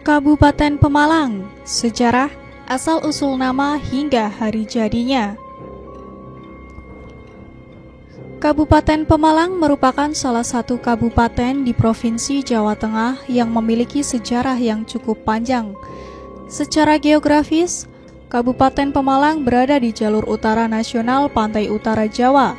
Kabupaten Pemalang, sejarah, asal-usul nama hingga hari jadinya. Kabupaten Pemalang merupakan salah satu kabupaten di Provinsi Jawa Tengah yang memiliki sejarah yang cukup panjang. Secara geografis, Kabupaten Pemalang berada di jalur utara nasional pantai utara Jawa.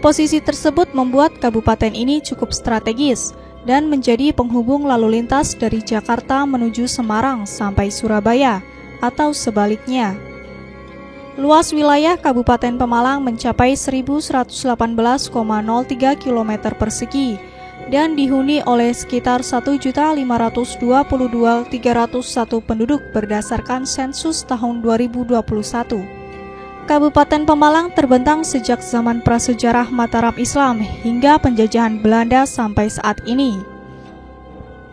Posisi tersebut membuat kabupaten ini cukup strategis dan menjadi penghubung lalu lintas dari Jakarta menuju Semarang sampai Surabaya, atau sebaliknya. Luas wilayah Kabupaten Pemalang mencapai 1.118,03 km persegi dan dihuni oleh sekitar 1.522.301 penduduk berdasarkan sensus tahun 2021. Kabupaten Pemalang terbentang sejak zaman prasejarah Mataram Islam hingga penjajahan Belanda sampai saat ini.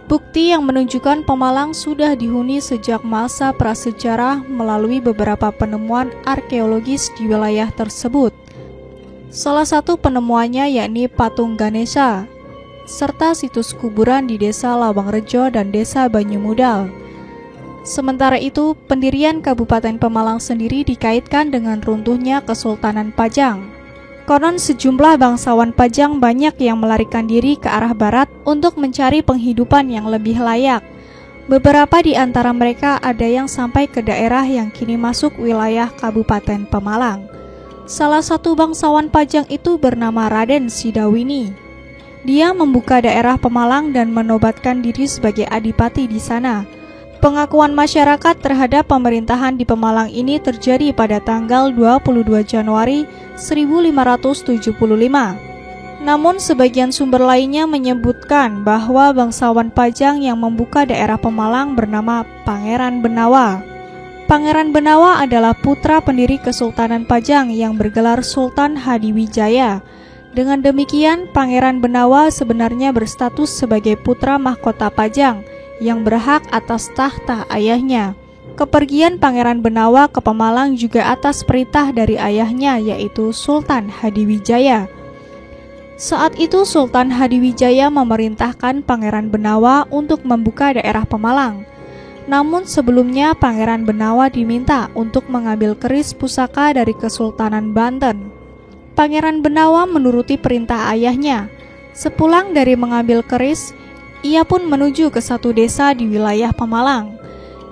Bukti yang menunjukkan Pemalang sudah dihuni sejak masa prasejarah melalui beberapa penemuan arkeologis di wilayah tersebut. Salah satu penemuannya yakni patung Ganesha, serta situs kuburan di Desa Lawangrejo dan Desa Banyumudal. Sementara itu, pendirian Kabupaten Pemalang sendiri dikaitkan dengan runtuhnya Kesultanan Pajang. Konon sejumlah bangsawan Pajang banyak yang melarikan diri ke arah barat untuk mencari penghidupan yang lebih layak. Beberapa di antara mereka ada yang sampai ke daerah yang kini masuk wilayah Kabupaten Pemalang. Salah satu bangsawan Pajang itu bernama Raden Sidawini. Dia membuka daerah Pemalang dan menobatkan diri sebagai adipati di sana. Pengakuan masyarakat terhadap pemerintahan di Pemalang ini terjadi pada tanggal 22 Januari 1575. Namun sebagian sumber lainnya menyebutkan bahwa bangsawan Pajang yang membuka daerah Pemalang bernama Pangeran Benawa. Pangeran Benawa adalah putra pendiri Kesultanan Pajang yang bergelar Sultan Hadiwijaya. Dengan demikian, Pangeran Benawa sebenarnya berstatus sebagai putra mahkota Pajang yang berhak atas tahta ayahnya. Kepergian Pangeran Benawa ke Pemalang juga atas perintah dari ayahnya, yaitu Sultan Hadiwijaya. Saat itu Sultan Hadiwijaya memerintahkan Pangeran Benawa untuk membuka daerah Pemalang. Namun sebelumnya Pangeran Benawa diminta untuk mengambil keris pusaka dari Kesultanan Banten. Pangeran Benawa menuruti perintah ayahnya. Sepulang dari mengambil keris, ia pun menuju ke satu desa di wilayah Pemalang.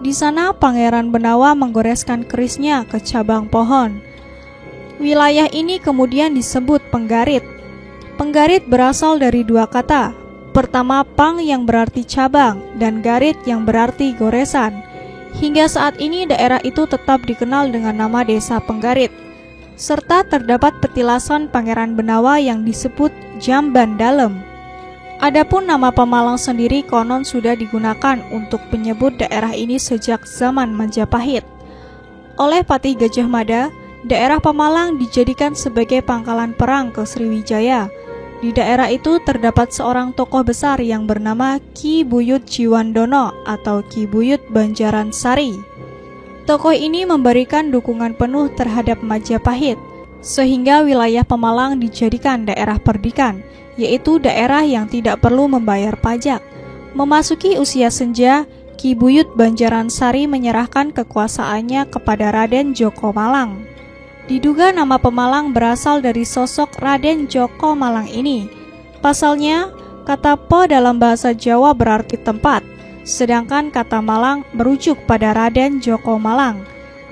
Di sana Pangeran Benawa menggoreskan kerisnya ke cabang pohon. Wilayah ini kemudian disebut Penggarit. Penggarit berasal dari dua kata. Pertama pang yang berarti cabang dan garit yang berarti goresan. Hingga saat ini daerah itu tetap dikenal dengan nama Desa Penggarit. Serta terdapat petilasan Pangeran Benawa yang disebut Jamban Dalem. Adapun nama Pemalang sendiri konon sudah digunakan untuk menyebut daerah ini sejak zaman Majapahit. Oleh Patih Gajah Mada, daerah Pemalang dijadikan sebagai pangkalan perang ke Sriwijaya. Di daerah itu terdapat seorang tokoh besar yang bernama Ki Buyut Jiwandono atau Ki Buyut Banjaran Sari. Tokoh ini memberikan dukungan penuh terhadap Majapahit, sehingga wilayah Pemalang dijadikan daerah perdikan, yaitu daerah yang tidak perlu membayar pajak. Memasuki usia senja, Ki Buyut Banjaran Sari menyerahkan kekuasaannya kepada Raden Djoko Malang. Diduga nama Pemalang berasal dari sosok Raden Djoko Malang ini. Pasalnya, kata Po dalam bahasa Jawa berarti tempat, sedangkan kata Malang merujuk pada Raden Djoko Malang,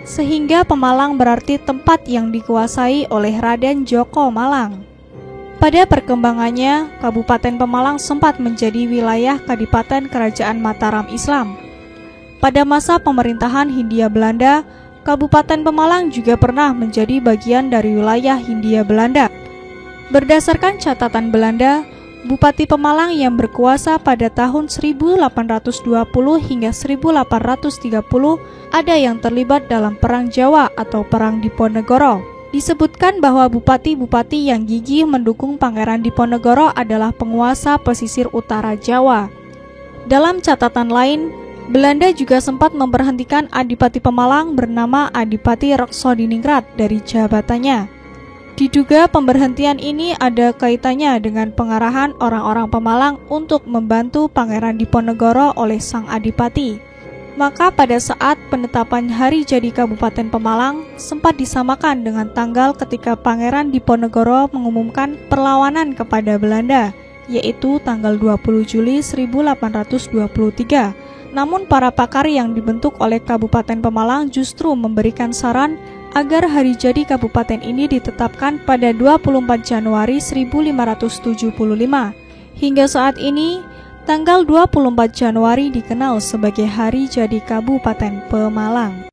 sehingga Pemalang berarti tempat yang dikuasai oleh Raden Djoko Malang. Pada perkembangannya, Kabupaten Pemalang sempat menjadi wilayah Kadipaten Kerajaan Mataram Islam. Pada masa pemerintahan Hindia Belanda, Kabupaten Pemalang juga pernah menjadi bagian dari wilayah Hindia Belanda. Berdasarkan catatan Belanda, Bupati Pemalang yang berkuasa pada tahun 1820 hingga 1830 ada yang terlibat dalam Perang Jawa atau Perang Diponegoro. Disebutkan bahwa bupati-bupati yang gigih mendukung Pangeran Diponegoro adalah penguasa pesisir utara Jawa. Dalam catatan lain, Belanda juga sempat memberhentikan Adipati Pemalang bernama Adipati Reksodiningrat dari jabatannya. Diduga pemberhentian ini ada kaitannya dengan pengarahan orang-orang Pemalang untuk membantu Pangeran Diponegoro oleh sang adipati. Maka pada saat penetapan hari jadi Kabupaten Pemalang sempat disamakan dengan tanggal ketika Pangeran Diponegoro mengumumkan perlawanan kepada Belanda, yaitu tanggal 20 Juli 1823. Namun para pakar yang dibentuk oleh Kabupaten Pemalang justru memberikan saran agar hari jadi kabupaten ini ditetapkan pada 24 Januari 1575. Hingga saat ini, tanggal 24 Januari dikenal sebagai hari jadi Kabupaten Pemalang.